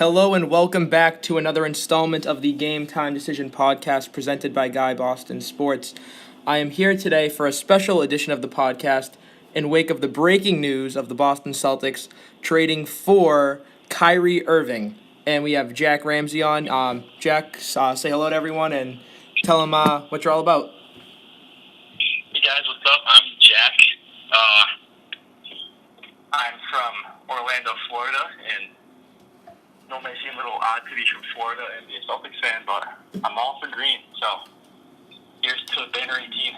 Hello and welcome back to another installment of the Game Time Decision Podcast presented by Guy Boston Sports. I am here today for a special edition of the podcast in wake of the breaking news of the Boston Celtics trading for Kyrie Irving. And we have Jack Ramsey on. Jack, say hello to everyone and tell them what you're all about. Hey guys, what's up? I'm Jack. I'm from Orlando, Florida, and it may seem a little odd to be from Florida and be a Celtics fan, but I'm all for green, so here's to Banner 18.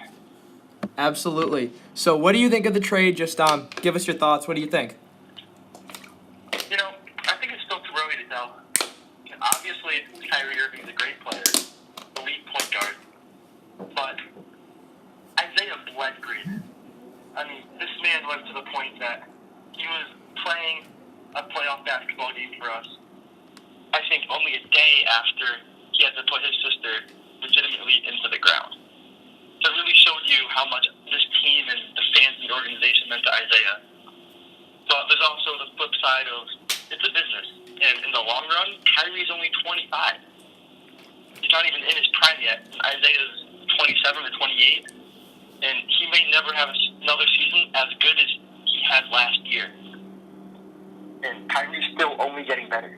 Absolutely. So what do you think of the trade? Just give us your thoughts. What do you think? I think it's still too early to tell. Obviously, Kyrie Irving is a great player, elite point guard, but Isaiah bled green. I mean, this man was to the point that he was playing a playoff basketball game for us, I think only a day after he had to put his sister legitimately into the ground. So it really showed you how much this team and the fans and the organization meant to Isaiah. But there's also the flip side of it's a business. And in the long run, Kyrie's only 25. He's not even in his prime yet. Isaiah's 27 or 28. And he may never have another season as good as he had last year. And Kyrie's still only getting better.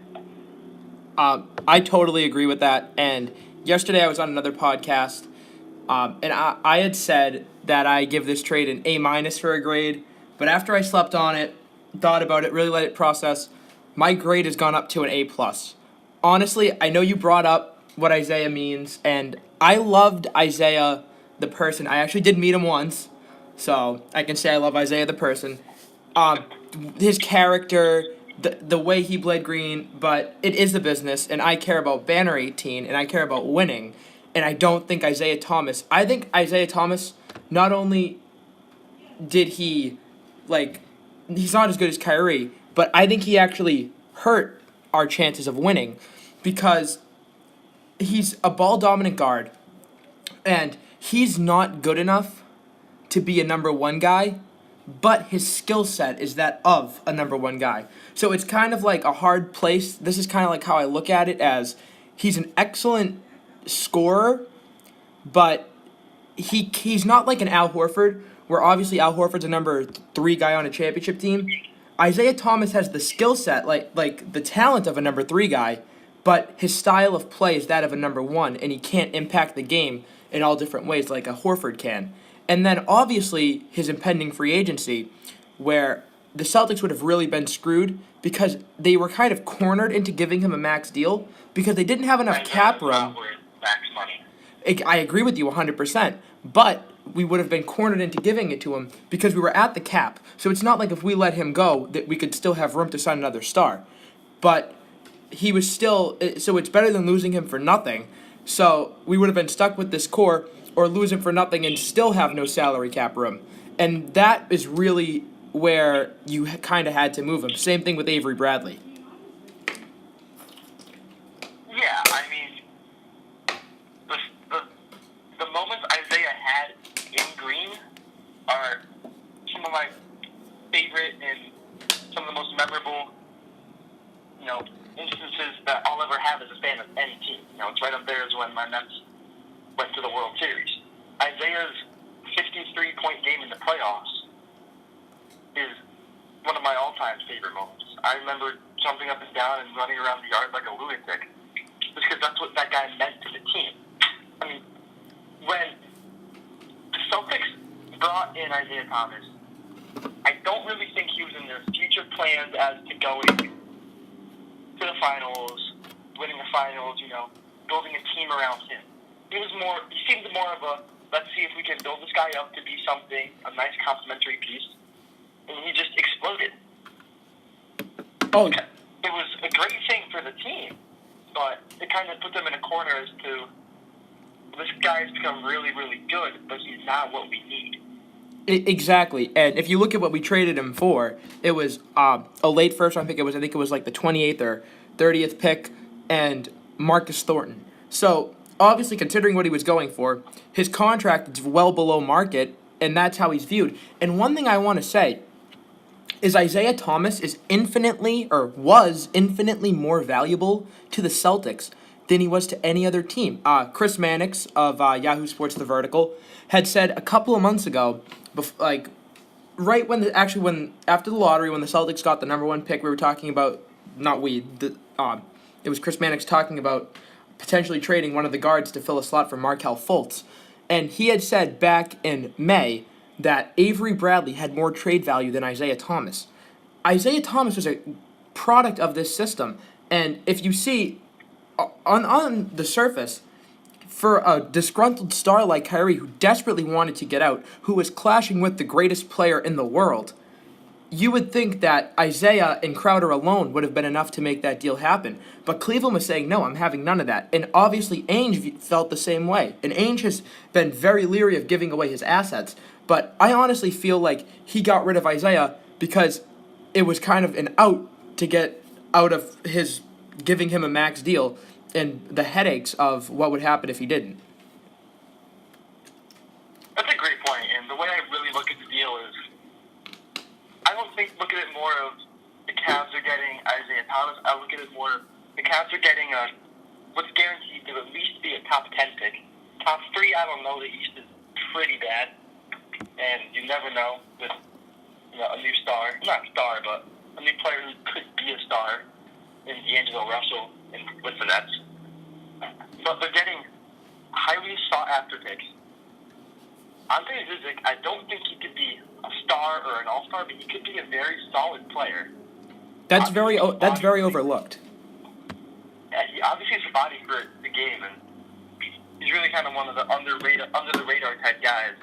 I totally agree with that. And yesterday I was on another podcast, and I had said that I give this trade an A- for a grade. But after I slept on it, thought about it, really let it process, my grade has gone up to an A+. Honestly, I know you brought up what Isaiah means, and I loved Isaiah the person. I actually did meet him once, so I can say I love Isaiah the person. His character, the way he bled green, but it is a business, and I care about Banner 18, and I care about winning, and I don't think I think Isaiah Thomas, not only did he, he's not as good as Kyrie, but I think he actually hurt our chances of winning, because he's a ball-dominant guard, and he's not good enough to be a number one guy, but his skill set is that of a number one guy. So it's kind of like a hard place. This is kind of like how I look at it, as he's an excellent scorer, but he's not like an Al Horford, where obviously Al Horford's a number 3 guy on a championship team. Isaiah Thomas has the skill set, like the talent of a number 3 guy, but his style of play is that of a number 1, and he can't impact the game in all different ways like a Horford can. And then obviously his impending free agency, where the Celtics would have really been screwed because they were kind of cornered into giving him a max deal because they didn't have enough cap room. Max money. I agree with you 100%, but we would have been cornered into giving it to him because we were at the cap. So it's not like if we let him go that we could still have room to sign another star. But he was still, so it's better than losing him for nothing. So we would have been stuck with this core or lose him for nothing and still have no salary cap room. And that is really where you kind of had to move him. Same thing with Avery Bradley. Yeah, I mean, the moments Isaiah had in green are some of my favorite and some of the most memorable, instances that I'll ever have as a fan of any team. It's right up there as when my Mets went to the World Series. Isaiah's 53-point game in the playoffs is one of my all-time favorite moments. I remember jumping up and down and running around the yard like a lunatic, just because that's what that guy meant to the team. I mean, when the Celtics brought in Isaiah Thomas, I don't really think he was in their future plans as to going to the finals, winning the finals, building a team around him. He seemed more of a, let's see if we can build this guy up to be something, a nice complementary piece. And he just exploded. Oh, it was a great thing for the team, but it kind of put them in a corner as to, this guy's become really, really good, but he's not what we need. Exactly. And if you look at what we traded him for, it was a late first round pick. I think it was like the 28th or 30th pick, and Marcus Thornton. So obviously, considering what he was going for, his contract is well below market, and that's how he's viewed. And one thing I want to say is Isaiah Thomas is infinitely or was infinitely more valuable to the Celtics than he was to any other team. Chris Mannix of Yahoo Sports The Vertical had said a couple of months ago, right when after the lottery, when the Celtics got the number one pick, we were talking about it was Chris Mannix talking about potentially trading one of the guards to fill a slot for Markelle Fultz, and he had said back in May that Avery Bradley had more trade value than Isaiah Thomas. Isaiah Thomas was a product of this system, and if you see on the surface, for a disgruntled star like Kyrie who desperately wanted to get out, who was clashing with the greatest player in the world, you would think that Isaiah and Crowder alone would have been enough to make that deal happen. But Cleveland was saying, no, I'm having none of that. And obviously Ainge felt the same way. And Ainge has been very leery of giving away his assets. But I honestly feel like he got rid of Isaiah because it was kind of an out to get out of his giving him a max deal and the headaches of what would happen if he didn't. That's a great point, and the way I really look at the deal is, I don't look at it more of the Cavs are getting Isaiah Thomas. I look at it more, the Cavs are getting what's guaranteed to at least be a top 10 pick. Top 3, I don't know. The East is pretty bad, and you never know with a new star, not star, but a new player who could be a star in D'Angelo Russell with the Nets. But they're getting highly sought-after picks. Andre Zizic, I don't think he could be a star or an all-star, but he could be a very solid player. That's very overlooked. Yeah, he obviously has a body for the game, and he's really kind of one of the under the radar type guys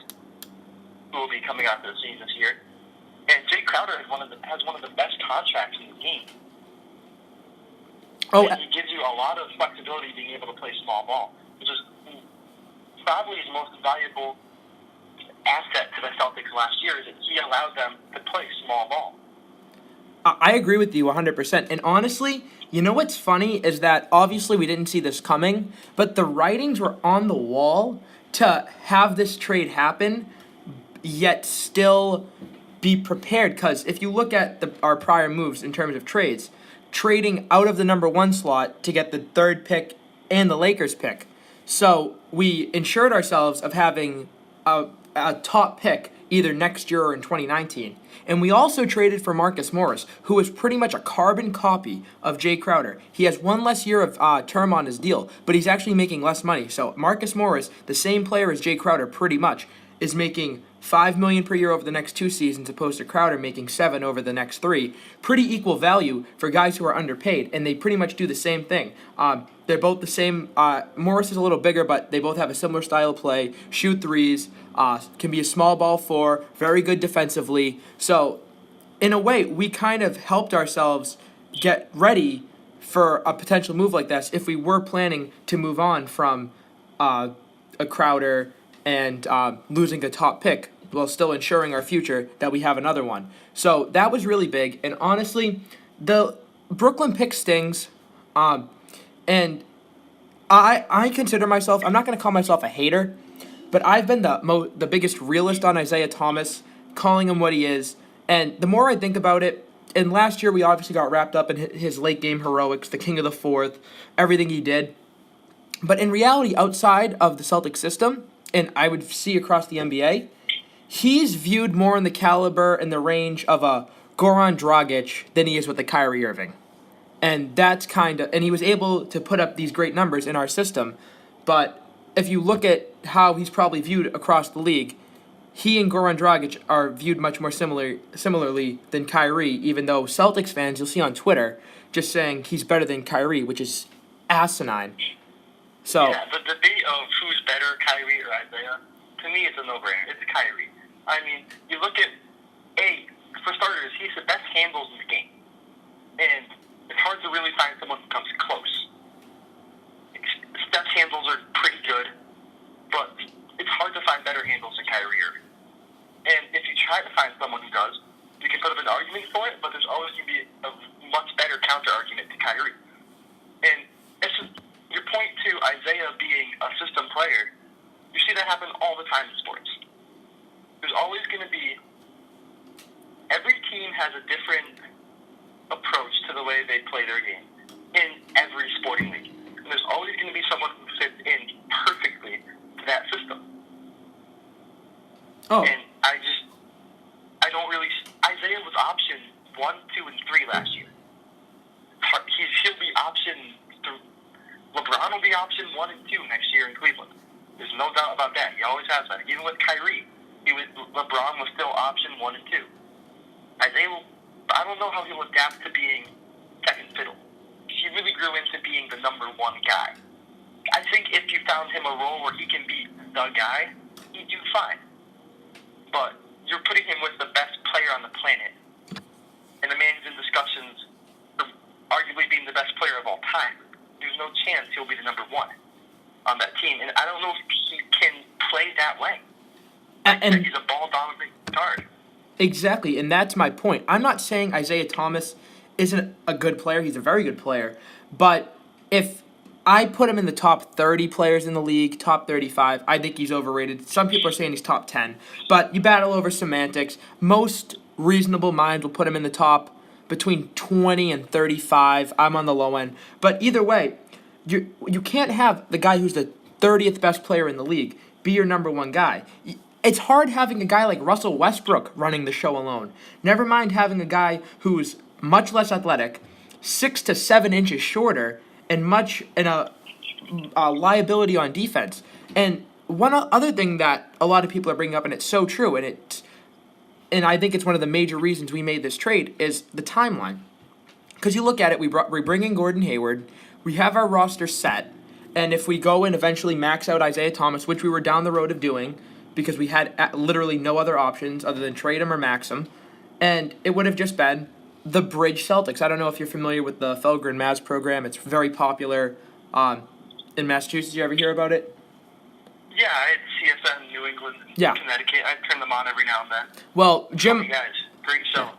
who will be coming out to the scene this year. And Jay Crowder has one of the best contracts in the game. And he gives you a lot of flexibility being able to play small ball, which is probably his most valuable asset to the Celtics last year, is that he allowed them to play small ball. I agree with you 100%. And honestly, you know what's funny is that obviously we didn't see this coming, but the writings were on the wall to have this trade happen, yet still be prepared. Because if you look at our prior moves in terms of trades, trading out of the number 1 slot to get the 3rd pick and the Lakers pick. So we ensured ourselves of having a top pick either next year or in 2019. And we also traded for Marcus Morris, who is pretty much a carbon copy of Jay Crowder. He has 1 less year of term on his deal, but he's actually making less money. So Marcus Morris, the same player as Jay Crowder pretty much, is making $5 million per year over the next 2 seasons, opposed to Crowder making $7 million over the next 3. Pretty equal value for guys who are underpaid, and they pretty much do the same thing. They're both the same. Morris is a little bigger, but they both have a similar style of play. Shoot threes, can be a small ball 4, very good defensively. So, in a way, we kind of helped ourselves get ready for a potential move like this if we were planning to move on from a Crowder and losing a top pick while still ensuring our future that we have another one. So that was really big. And honestly, the Brooklyn pick stings. And I consider myself, I'm not going to call myself a hater, but I've been the biggest realist on Isaiah Thomas, calling him what he is. And the more I think about it, and last year we obviously got wrapped up in his late game heroics, the king of the fourth, everything he did. But in reality, outside of the Celtics system, and I would see across the NBA, he's viewed more in the caliber and the range of a Goran Dragic than he is with a Kyrie Irving. And that's and he was able to put up these great numbers in our system. But if you look at how he's probably viewed across the league, he and Goran Dragic are viewed much more similarly than Kyrie, even though Celtics fans, you'll see on Twitter, just saying he's better than Kyrie, which is asinine. So yeah, the debate of who's better, Kyrie or Isaiah, to me it's a no-brainer. It's Kyrie. I mean, you look at, for starters, he's the best handles in the game. And it's hard to really find someone who comes close. Steph's handles are pretty good, but it's hard to find better handles than Kyrie Irving. And if you try to find someone who does, you can put up an argument for it, but there's always going to be a much better counter-argument to Kyrie. And it's just, your point to Isaiah being a system player, you see that happen all the time in sports. There's always going to be, every team has has a different approach to the way they play their game in every sporting league. And there's always going to be someone who fits in perfectly to that system. Oh. And I don't really. Isaiah was option 1, 2, and 3 last year. He'll be option 3. LeBron will be option 1 and 2 next year in Cleveland. There's no doubt about that. He always has that. Even with Kyrie, LeBron was still option 1 and 2. Isaiah, I don't know how he'll adapt to being second fiddle. He really grew into being the number 1 guy. I think if you found him a role where he can be the guy, he'd do fine. But you're putting him with the best player on the planet, and the man's in discussions for arguably being the best player of all time. There's no chance he'll be the number 1 on that team, and I don't know if he can play that way. And he's a ball-dominant guard. Exactly, and that's my point. I'm not saying Isaiah Thomas isn't a good player. He's a very good player. But if I put him in the top 30 players in the league, top 35, I think he's overrated. Some people are saying he's top 10. But you battle over semantics. Most reasonable minds will put him in the top between 20 and 35. I'm on the low end. But either way, you can't have the guy who's the 30th best player in the league be your number 1 guy. It's hard having a guy like Russell Westbrook running the show alone. Never mind having a guy who's much less athletic, 6 to 7 inches shorter, and a liability on defense. And one other thing that a lot of people are bringing up, and it's so true, and I think it's one of the major reasons we made this trade, is the timeline. Because you look at it, we bring in Gordon Hayward, we have our roster set, and if we go and eventually max out Isaiah Thomas, which we were down the road of doing, because we had literally no other options other than trade him or max him, and it would have just been the Bridge Celtics. I don't know if you're familiar with the Felger and Mavs program. It's very popular in Massachusetts. You ever hear about it? Yeah, I had CSN New England, Connecticut. I turn them on every now and then. Well, Jim... Funny guys. Great show.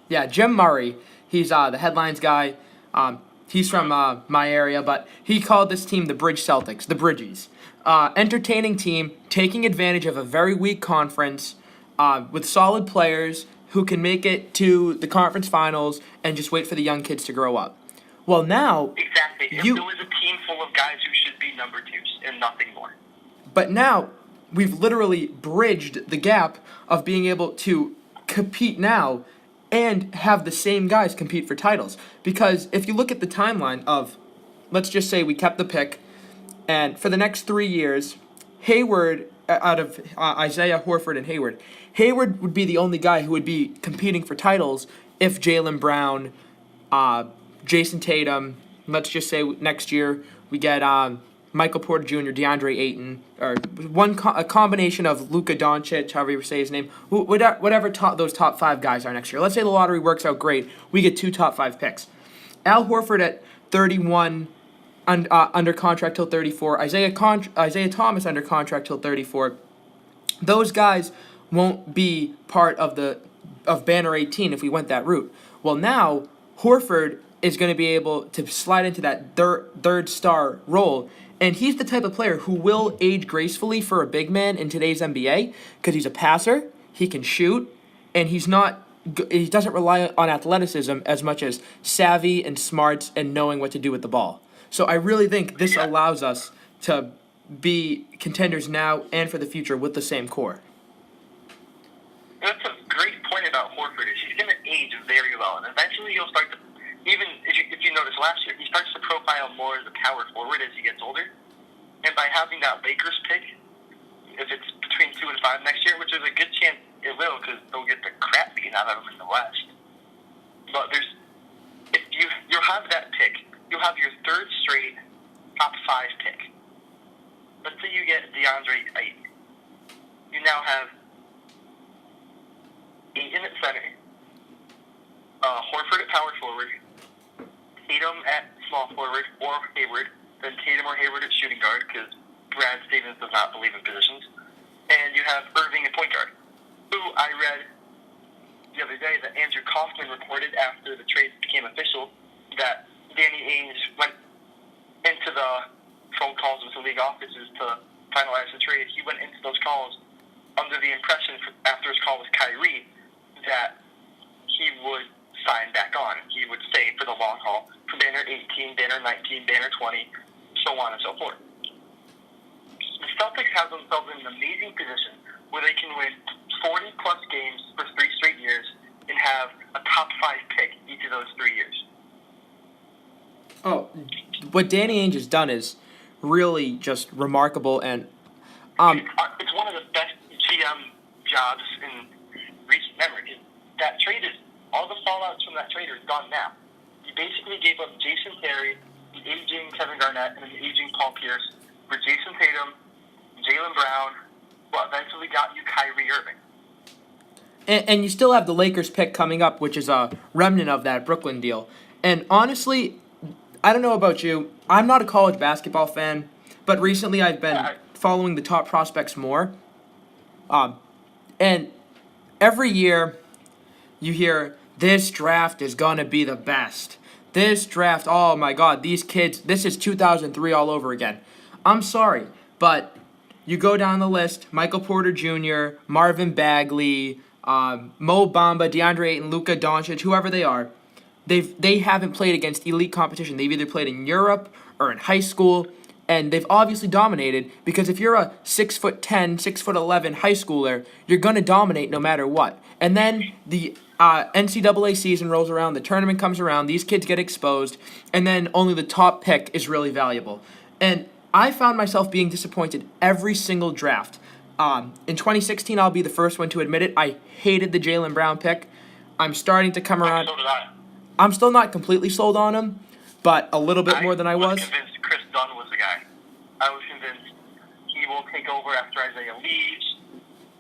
Yeah, Jim Murray. He's the headlines guy. He's from my area, but he called this team the Bridge Celtics, the Bridgies. Entertaining team, taking advantage of a very weak conference with solid players who can make it to the conference finals and just wait for the young kids to grow up. Well, now... Exactly. If there was a team full of guys who should be number 2s and nothing more. But now, we've literally bridged the gap of being able to compete now and have the same guys compete for titles. Because if you look at the timeline of, let's just say we kept the pick, and for the next 3 years, Hayward, out of Isaiah, Horford, and Hayward would be the only guy who would be competing for titles if Jaylen Brown, Jason Tatum, let's just say next year we get Michael Porter Jr., DeAndre Ayton, or a combination of Luka Doncic, however you say his name, whatever those top 5 guys are next year. Let's say the lottery works out great. We get 2 top 5 picks. Al Horford at 31, under contract till 34. Isaiah Thomas under contract till 34. Those guys won't be part of Banner 18 if we went that route. Well, now Horford is going to be able to slide into that third star role, and he's the type of player who will age gracefully for a big man in today's NBA because he's a passer, he can shoot, and he doesn't rely on athleticism as much as savvy and smarts and knowing what to do with the ball. So I really think this allows us to be contenders now and for the future with the same core. That's a great point about Horford. He's going to age very well, and eventually he'll start to, even if you noticed last year, he starts to profile more as a power forward as he gets older. And by having that Lakers pick, if it's between 2 and 5 next year, which there's a good chance it will, because they'll get the crap beaten out of them in the West. But if you'll have that pick, you'll have your 3rd straight top 5 pick. Let's say you get DeAndre Ayton. You now have Ayton at center, Horford at power forward, Tatum at small forward or Hayward, then Tatum or Hayward at shooting guard because Brad Stevens does not believe in positions, and you have Irving at point guard, who I read the other day that Andrew Kaufman reported after the trade became official that Danny Ainge went into the phone calls with the league offices to finalize the trade. He went into those calls under the impression after his call with Kyrie that he would sign back on. He would stay for the long haul for banner 18, banner 19, banner 20, so on and so forth. The Celtics have themselves in an amazing position where they can win 40-plus games for 3 straight years and have a top 5 pick each of those 3 years. Oh, what Danny Ainge has done is really just remarkable, and it's one of the best GM jobs in recent memory. That trade is, all the fallouts from that trade are done now. He basically gave up Jason Terry, the aging Kevin Garnett, and the aging Paul Pierce for Jason Tatum, Jaylen Brown, who eventually got you Kyrie Irving. and you still have the Lakers pick coming up, which is a remnant of that Brooklyn deal. And honestly, I don't know about you. I'm not a college basketball fan, but recently I've been following the top prospects more. And every year you hear, this draft is going to be the best. This draft, oh my God, these kids, this is 2003 all over again. I'm sorry, but you go down the list, Michael Porter Jr., Marvin Bagley, Mo Bamba, DeAndre Ayton, Luka Doncic, whoever they are, they haven't played against elite competition. They've either played in Europe or in high school, and they've obviously dominated because if you're a 6'10", 6'11" high schooler, you're gonna dominate no matter what. And then the NCAA season rolls around, the tournament comes around, these kids get exposed, and then only the top pick is really valuable. And I found myself being disappointed every single draft. In 2016, I'll be the first one to admit it. I hated the Jaylen Brown pick. I'm starting to come around. So did I. I'm still not completely sold on him, but a little bit more than I was. Convinced Chris Dunn was the guy. I was convinced he will take over after Isaiah leaves.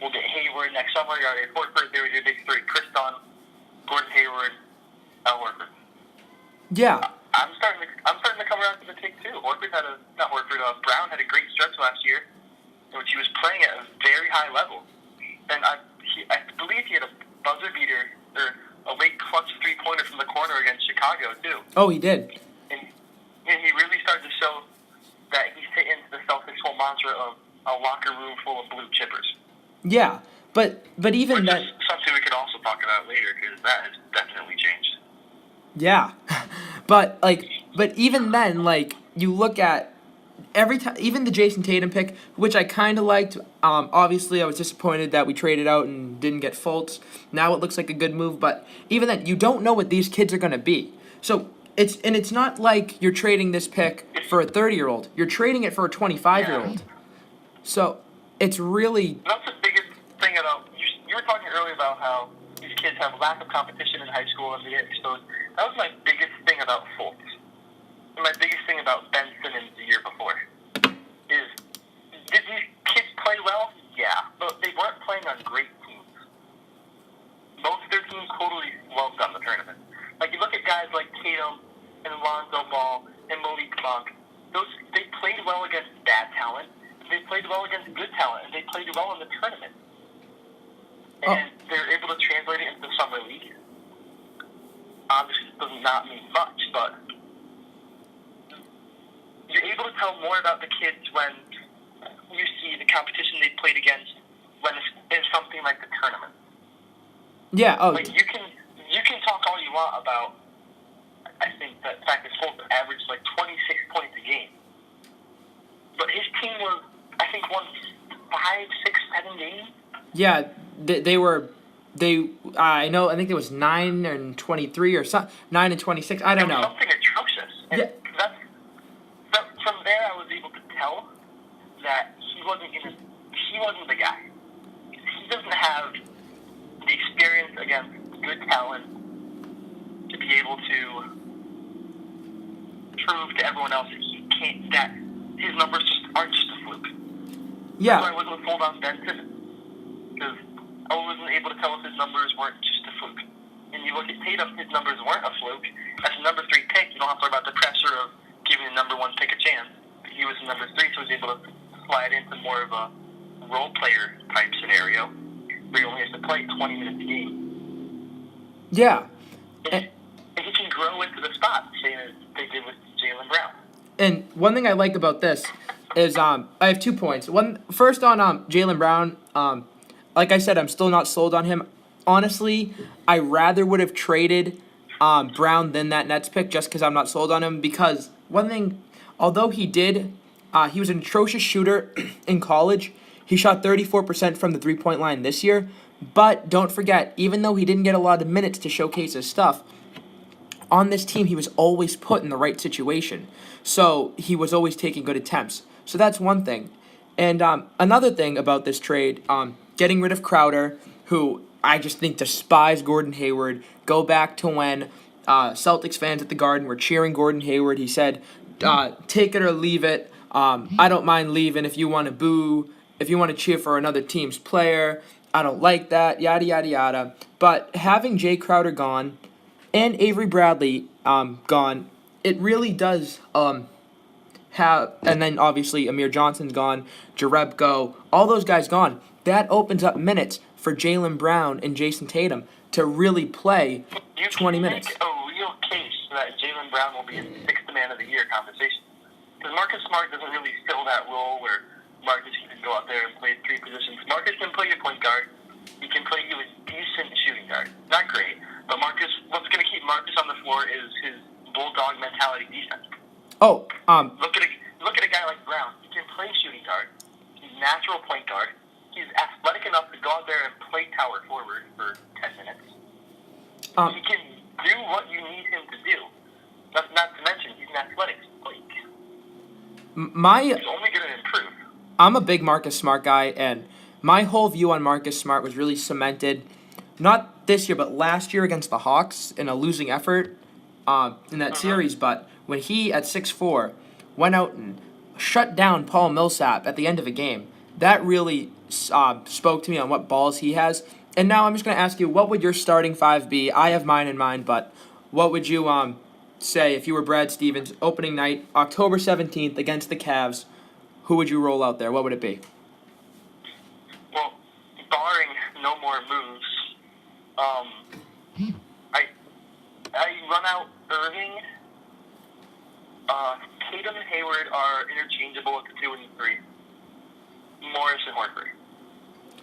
We'll get Hayward next summer. You got Horford. There was your big 3: Chris Dunn, Gordon Hayward, Al Horford. Yeah. I'm starting to come around to the take too. Brown had a great stretch last year, in which he was playing at a very high level, and I believe he had a buzzer beater or a late clutch 3-pointer from the corner against Chicago too. Oh, he did. And he really started to show that he's fit into the Celtics' whole mantra of a locker room full of blue chippers. Yeah, but even Which that. is something we could also talk about later because that has definitely changed. Yeah, but even then, you look at every time, even the Jason Tatum pick, which I kind of liked. Obviously, I was disappointed that we traded out and didn't get Fultz. Now it looks like a good move, but even then, you don't know what these kids are going to be. So it's not like you're trading this pick for a 30-year-old. You're trading it for a 25-year-old. So it's really. That's the biggest thing about you were talking earlier about how these kids have a lack of competition in high school and they get exposed. That was my biggest thing about Fultz. And my biggest thing about Ben Simmons the year before is, did these kids play well? Yeah, but they weren't playing on great teams. Most of their teams totally loved on the tournament. Like, you look at guys like Tatum and Lonzo Ball and Malik Monk. They played well against bad talent. They played well against good talent, and they played well in the tournament. And they're able to translate it into the summer league. Obviously, it does not mean much, but you're able to tell more about the kids when you see the competition they played against when it's in something like the tournament. Yeah. Oh. Like, you can talk all you want about. I think that fact that Fultz averaged 26 points a game, but his team was, I think, won 5, 6, 7 games. Yeah, they were. I think it was 9 and 23 or 9 and 26. I don't know. Something atrocious. And Yeah. From there, I was able to tell that he wasn't the guy. He doesn't have the experience against good talent to be able to prove to everyone else that he can't. That his numbers just aren't just a fluke. Yeah. That's why I wasn't sold on Ben Simmons, because I wasn't able to tell if his numbers weren't just a fluke. And you look at Tatum, his numbers weren't a fluke. As a number 3 pick, you don't have to worry about the pressure of giving the number 1 pick a chance. He was the number 3, so he was able to slide into more of a role player type scenario where he only has to play 20 minutes a game. Yeah. And he can grow into the spot, same as they did with Jaylen Brown. And one thing I like about this is I have 2 points. First on Jaylen Brown. Like I said, I'm still not sold on him. honestly, I rather would have traded Brown than that Nets pick just because I'm not sold on him. Because one thing, although he was an atrocious shooter in college. He shot 34% from the three-point line this year. But don't forget, even though he didn't get a lot of minutes to showcase his stuff, on this team he was always put in the right situation. So he was always taking good attempts. So that's one thing. And another thing about this trade, getting rid of Crowder, who I just think despised Gordon Hayward. Go back to when Celtics fans at the Garden were cheering Gordon Hayward. He said, take it or leave it. I don't mind leaving if you want to boo, if you want to cheer for another team's player. I don't like that, yada, yada, yada. But having Jay Crowder gone and Avery Bradley gone, it really does and then obviously Amir Johnson's gone, Jerebko, all those guys gone. That opens up minutes for Jaylen Brown and Jason Tatum to really play 20 minutes. You can make a real case that Jaylen Brown will be in sixth man of the year conversation. Because Marcus Smart doesn't really fill that role where Marcus can go out there and play three positions. Marcus can play your point guard. He can play you a decent shooting guard. Not great, but Marcus, what's going to keep Marcus on the floor is his bulldog mentality defense. Oh, Look at a guy like Brown. He can play shooting guard. He's natural point guard. He's athletic enough to go out there and play tower forward for 10 minutes. He can do what you need him to do. Not to mention, he's an athletic freak. He's only going to improve. I'm a big Marcus Smart guy, and my whole view on Marcus Smart was really cemented, not this year, but last year against the Hawks in a losing effort in that series. But when he, at 6'4", went out and shut down Paul Millsap at the end of a game, that really spoke to me on what balls he has. And now I'm just going to ask you, what would your starting five be? I have mine in mind, but what would you say if you were Brad Stevens, opening night, October 17th against the Cavs? Who would you roll out there? What would it be? Well, barring no more moves, I run out Irving. Tatum and Hayward are interchangeable at the 2 and 3. Morris and Horford.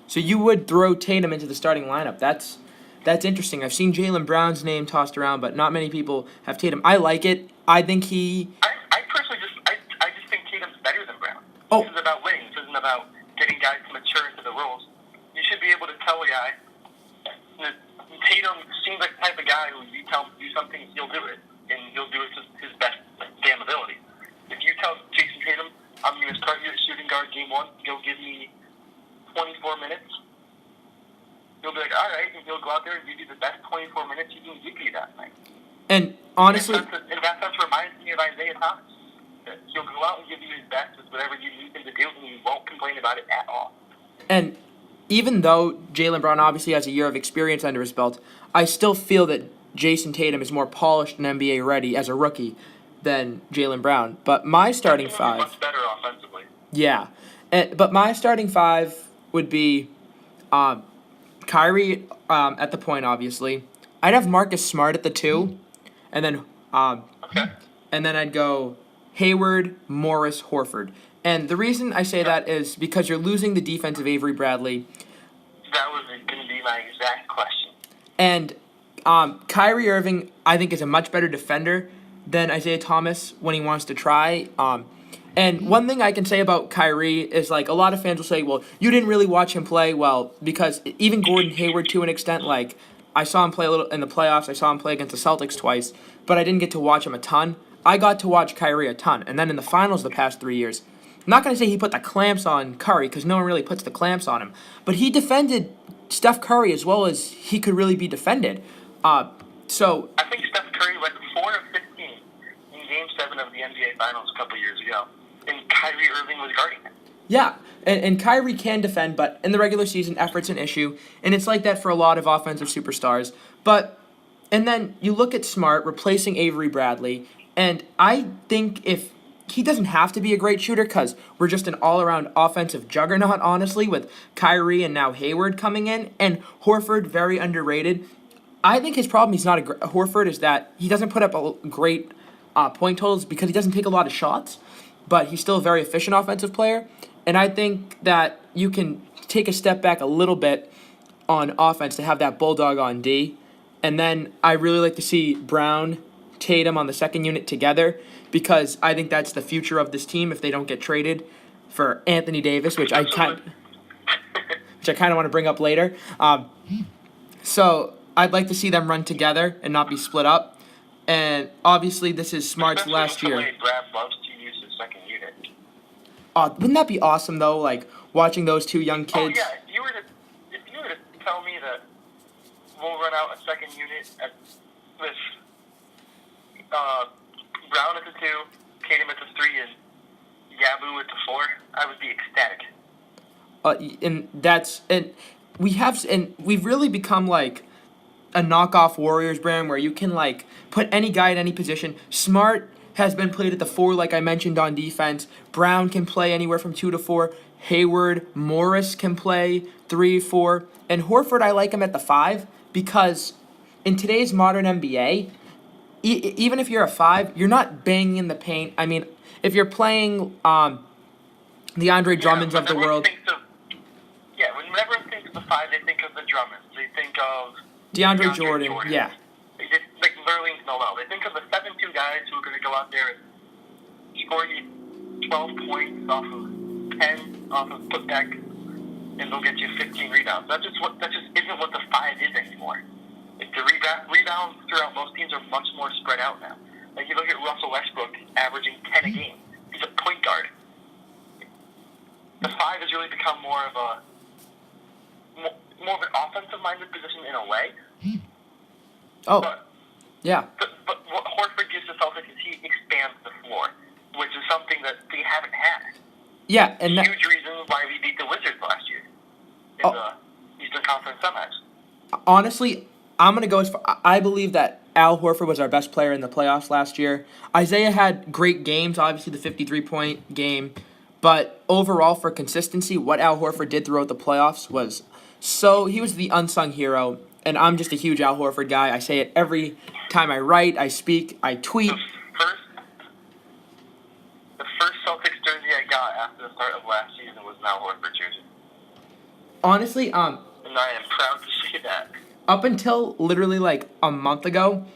So you would throw Tatum into the starting lineup. That's interesting. I've seen Jaylen Brown's name tossed around, but not many people have Tatum. I like it. I think he... I personally just think Tatum's better than Brown. Oh. This is about winning. This isn't about getting guys to mature into the roles. You should be able to tell a guy that Tatum seems like the type of guy who you tell him to do something, he'll do it. And he'll do it to his best damn ability. If you tell Jason Tatum, I'm going to start you at shooting guard game 1, he'll give me 24 minutes, he'll be like, all right, and he'll go out there and give you the best 24 minutes he can give you that night. And honestly... And that sense reminds me of Isaiah Thomas. That he'll go out and give you his best with whatever you need him to do, and he won't complain about it at all. And even though Jaylen Brown obviously has a year of experience under his belt, I still feel that Jason Tatum is more polished and NBA ready as a rookie than Jaylen Brown. But my starting five... much better offensively. Yeah. But my starting five would be Kyrie at the point, obviously. I'd have Marcus Smart at the 2. And then and then I'd go Hayward, Morris, Horford. And the reason I say that is because you're losing the defense of Avery Bradley. That was going to be my exact question. And Kyrie Irving, I think, is a much better defender than Isaiah Thomas when he wants to try. And one thing I can say about Kyrie is, like, a lot of fans will say, well, you didn't really watch him play well, because even Gordon Hayward, to an extent, like, I saw him play a little in the playoffs, I saw him play against the Celtics twice, but I didn't get to watch him a ton. I got to watch Kyrie a ton. And then in the finals the past 3 years, I'm not going to say he put the clamps on Curry, because no one really puts the clamps on him, but he defended Steph Curry as well as he could really be defended. So I think Steph Curry went 4 of 15 in Game 7 of the NBA Finals a couple years ago, and Kyrie Irving was guarding him. Yeah, and Kyrie can defend, but in the regular season, effort's an issue, and it's like that for a lot of offensive superstars. And then you look at Smart replacing Avery Bradley, and I think if he doesn't have to be a great shooter, because we're just an all-around offensive juggernaut, honestly, with Kyrie and now Hayward coming in, and Horford, very underrated. I think his problem Horford is that he doesn't put up a great point totals because he doesn't take a lot of shots, but he's still a very efficient offensive player. And I think that you can take a step back a little bit on offense to have that bulldog on D. And then I really like to see Brown, Tatum on the second unit together because I think that's the future of this team if they don't get traded for Anthony Davis, which I kind of want to bring up later. So I'd like to see them run together and not be split up. And obviously, this is Smart's last year. Brad loves to use his second unit. Wouldn't that be awesome though? Like watching those two young kids. Oh yeah, if you were to tell me that we'll run out a second unit with Brown at the 2, Tatum at the 3, and Yabu at the 4, I would be ecstatic. We've really become like a knockoff Warriors brand where you can like put any guy at any position. Smart has been played at the 4, like I mentioned, on defense. Brown can play anywhere from 2 to 4. Hayward, Morris can play 3, 4. And Horford, I like him at the 5 because in today's modern NBA, even if you're a 5, you're not banging in the paint. I mean, if you're playing the Andre Drummonds of the world. When everyone thinks of the 5, they think of the Drummonds. They think of DeAndre Jordan. Yeah. They just, like Nerlens Noel. They think of the 7-2 guys who are going to go out there and score you 12 points off of 10 off of putback, and they'll get you 15 rebounds. That just isn't what the 5 is anymore. Like the rebounds throughout most teams are much more spread out now. Like you look at Russell Westbrook averaging 10 a game. He's a point guard. The 5 has really become more of an offensive-minded position in a way. Oh, but, yeah. But what Horford gives the Celtics is he expands the floor, which is something that they haven't had. Yeah, and huge reason why we beat the Wizards last year in the Eastern Conference Semis. Honestly, I'm gonna go as far. I believe that Al Horford was our best player in the playoffs last year. Isaiah had great games, obviously the 53-point game, but overall for consistency, what Al Horford did throughout the playoffs was he was the unsung hero. And I'm just a huge Al Horford guy. I say it every time I write, I speak, I tweet. The first Celtics jersey I got after the start of last season was an Al Horford jersey. Honestly, and I am proud to say that. Up until literally like a month ago,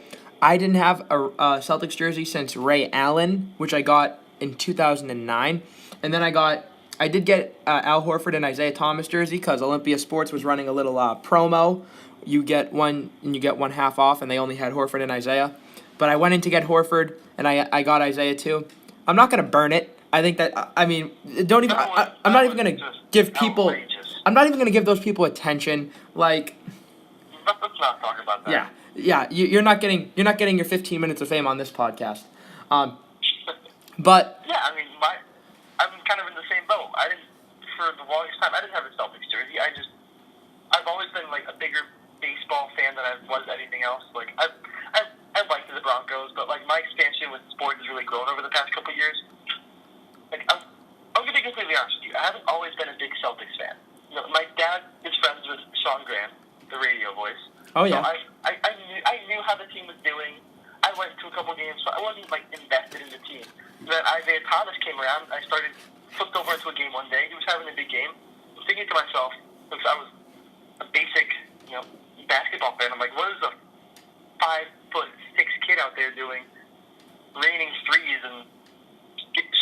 I didn't have a Celtics jersey since Ray Allen, which I got in 2009. And then I did get Al Horford and Isaiah Thomas jersey because Olympia Sports was running a little promo. You get one and you get one half off, and they only had Horford and Isaiah. But I went in to get Horford, and I got Isaiah too. I'm not gonna burn it. I think that I'm not even gonna give people. Outrageous. I'm not even gonna give those people attention. Like, let's not talk about that. Yeah. You're not getting your 15 minutes of fame on this podcast. But yeah, I mean, I'm kind of in the same boat. For the longest time, I didn't have a Celtics jersey. I've always been like a bigger baseball fan than I was anything else. Like I liked the Broncos, but like my expansion with sports has really grown over the past couple of years. Like I'm gonna be completely honest with you. I haven't always been a big Celtics fan. You know, my dad is friends with Sean Graham, the radio voice. Oh yeah. So I knew how the team was doing. I went to a couple games, so I wasn't like invested in the team. Then Isaiah Thomas came around. I flipped over into a game one day. He was having a big game. I'm thinking to myself, because I was a basic, basketball fan. I'm like, what is a 5'6" kid out there doing, raining threes and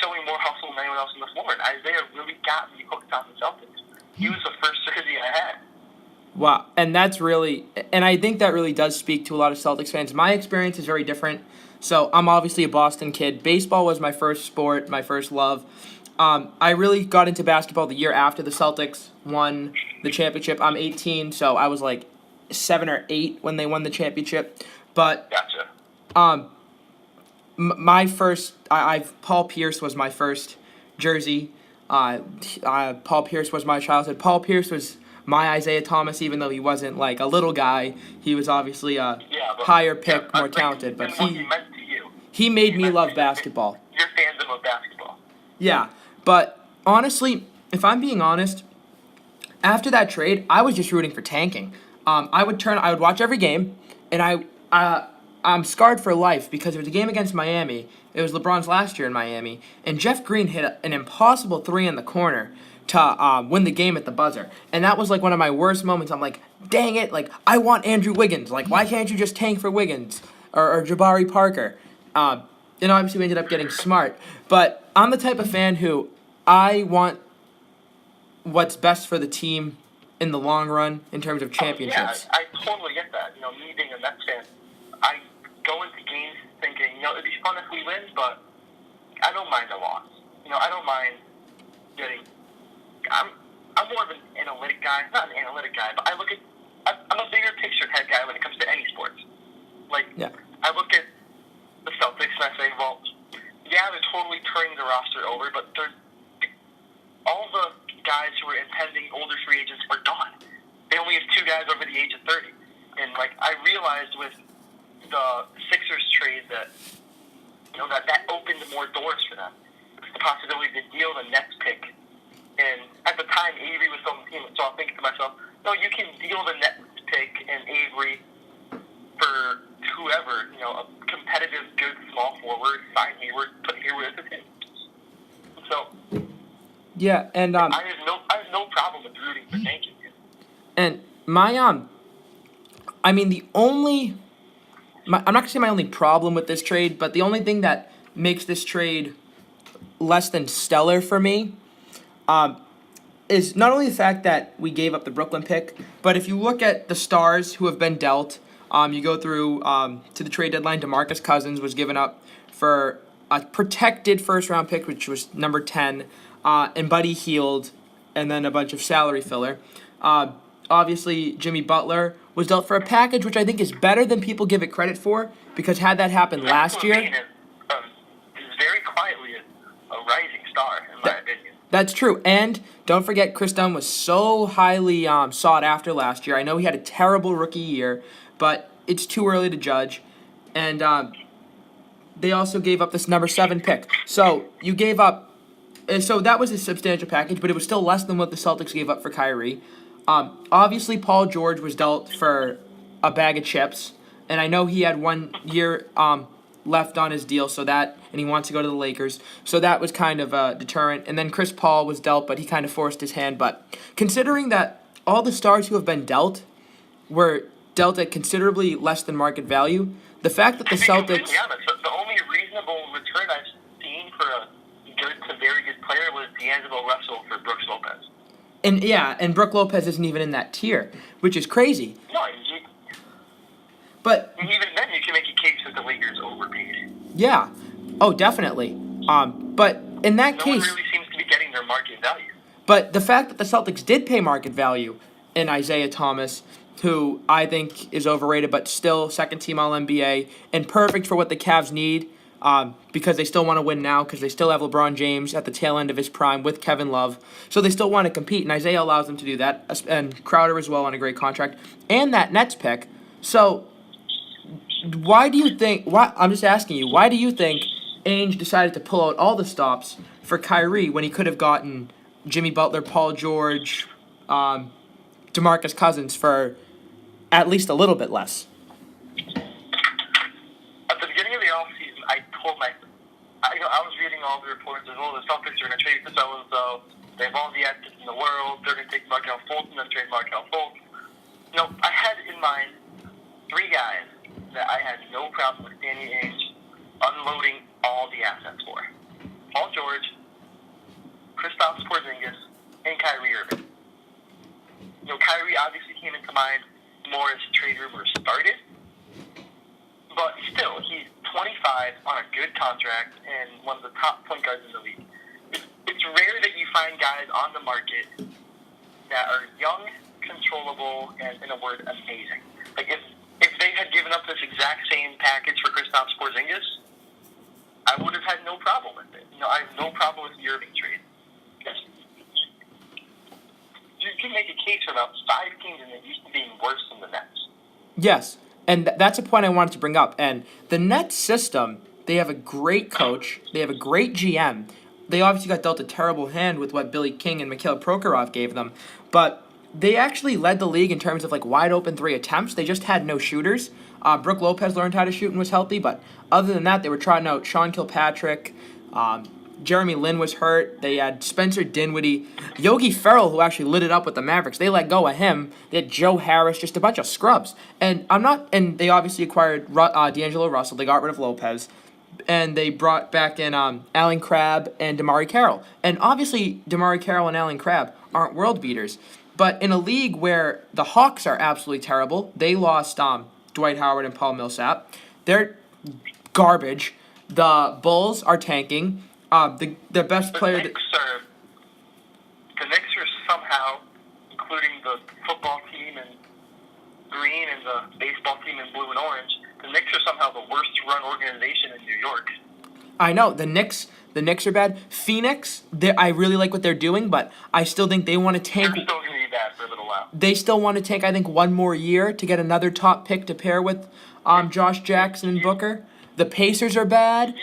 showing more hustle than anyone else on the floor? And Isaiah really got me hooked on the Celtics. He was the first jersey I had. Wow, and I think that really does speak to a lot of Celtics fans. My experience is very different. So I'm obviously a Boston kid. Baseball was my first sport, my first love. I really got into basketball the year after the Celtics won the championship. I'm 18, so I was like 7 or 8 when they won the championship. But gotcha. My first, Paul Pierce was my first jersey. Paul Pierce was my childhood. Paul Pierce was my Isaiah Thomas, even though he wasn't like a little guy. He was obviously a higher pick, more talented. But he made me love basketball. Your fandom of basketball. Yeah, but honestly, if I'm being honest, after that trade, I was just rooting for tanking. I would watch every game, and I'm scarred for life because there was a game against Miami. It was LeBron's last year in Miami, and Jeff Green hit an impossible 3 in the corner to win the game at the buzzer. And that was like one of my worst moments. I'm like, dang it, like, I want Andrew Wiggins. Like, why can't you just tank for Wiggins or Jabari Parker? And obviously we ended up getting Smart. But I'm the type of fan who I want what's best for the team in the long run in terms of championships. I totally get that. Me being a Mets fan, I go into games thinking, it'd be fun if we win, but I don't mind a loss. I don't mind getting. I'm more of an analytic guy, not an analytic guy, but I'm a bigger picture head guy when it comes to any sports. I look at the Celtics and I say, well, yeah, they're totally turning the roster over, but all the guys who are impending older free agents are gone. They only have 2 guys over the age of 30. And, I realized with the Sixers trade that, that opened more doors for them. The possibility to deal the Nets pick. And at the time, Avery was on the team, so I'm thinking to myself, no, you can deal the Nets pick and Avery for whoever, a competitive, good, small forward, sign Hayward, put Hayward as a team. So, yeah, and I have no problem with rooting for tanking. And my I mean I'm not gonna say my only problem with this trade, but the only thing that makes this trade less than stellar for me, is not only the fact that we gave up the Brooklyn pick, but if you look at the stars who have been dealt, you go through to the trade deadline. DeMarcus Cousins was given up for a protected first-round pick, which was number 10, and Buddy Hield, and then a bunch of salary filler. Obviously, Jimmy Butler was dealt for a package, which I think is better than people give it credit for, because had that happened last year... is very quietly a rising star, in my opinion. That's true, and don't forget, Chris Dunn was so highly sought after last year. I know he had a terrible rookie year, but it's too early to judge. And they also gave up this number 7 pick. So you gave up... So that was a substantial package, but it was still less than what the Celtics gave up for Kyrie. Obviously, Paul George was dealt for a bag of chips, and I know he had 1 year left on his deal, and he wants to go to the Lakers, so that was kind of a deterrent. And then Chris Paul was dealt, but he kind of forced his hand. But considering that all the stars who have been dealt were dealt at considerably less than market value, the fact that the Celtics... Yeah, but the only reasonable return I've seen for a good to very good player was D'Angelo Russell for Brooks Lopez. And Brook Lopez isn't even in that tier, which is crazy. No, but even then, you can make a case that the Lakers overpaid. Yeah. Oh, definitely. But in that case... No one really seems to be getting their market value. But the fact that the Celtics did pay market value in Isaiah Thomas, who I think is overrated, but still second-team All-NBA, and perfect for what the Cavs need, because they still want to win now, because they still have LeBron James at the tail end of his prime with Kevin Love. So they still want to compete, and Isaiah allows them to do that, and Crowder as well on a great contract, and that Nets pick. So why do you think... I'm just asking you, why do you think Ainge decided to pull out all the stops for Kyrie when he could have gotten Jimmy Butler, Paul George, DeMarcus Cousins for at least a little bit less? At the beginning of the offseason, I was reading all the reports of, the Celtics are going to trade for so-and-so. They have all the assets in the world. They're going to take Markelle Fultz and then trade Markelle Fultz. I had in mind 3 guys that I had no problem with Danny Ainge unloading all the assets for. Paul George, Kristaps Porzingis, and Kyrie Irving. Kyrie obviously came into mind more as trade rumors started, but still, he's 25 on a good contract and one of the top point guards in the league. It's rare that you find guys on the market that are young, controllable, and, in a word, amazing. If they had given up this exact same package for Kristaps Porzingis, I would have had no problem with it. I have no problem with the Irving trade. You can make a case for about 5 teams in the East being worse than the Nets. Yes, and that's a point I wanted to bring up. And the Nets system, they have a great coach. They have a great GM. They obviously got dealt a terrible hand with what Billy King and Mikhail Prokhorov gave them. But they actually led the league in terms of wide open 3 attempts. They just had no shooters. Brook Lopez learned how to shoot and was healthy. But other than that, they were trying out Sean Kilpatrick, Jeremy Lin was hurt. They had Spencer Dinwiddie, Yogi Ferrell, who actually lit it up with the Mavericks. They let go of him. They had Joe Harris, just a bunch of scrubs. And they obviously acquired D'Angelo Russell. They got rid of Lopez, and they brought back in Allen Crabbe and Damari Carroll. And obviously, Damari Carroll and Allen Crabbe aren't world beaters. But in a league where the Hawks are absolutely terrible, they lost Dwight Howard and Paul Millsap. They're garbage. The Bulls are tanking. The best player. The Knicks are somehow, including the football team in green and the baseball team in blue and orange, the Knicks are somehow the worst run organization in New York. I know the Knicks are bad. Phoenix, I really like what they're doing, but I still think they want to tank. They're still going to be bad for a little while. They still want to tank, I think, one more year to get another top pick to pair with Josh Jackson and Booker. The Pacers are bad.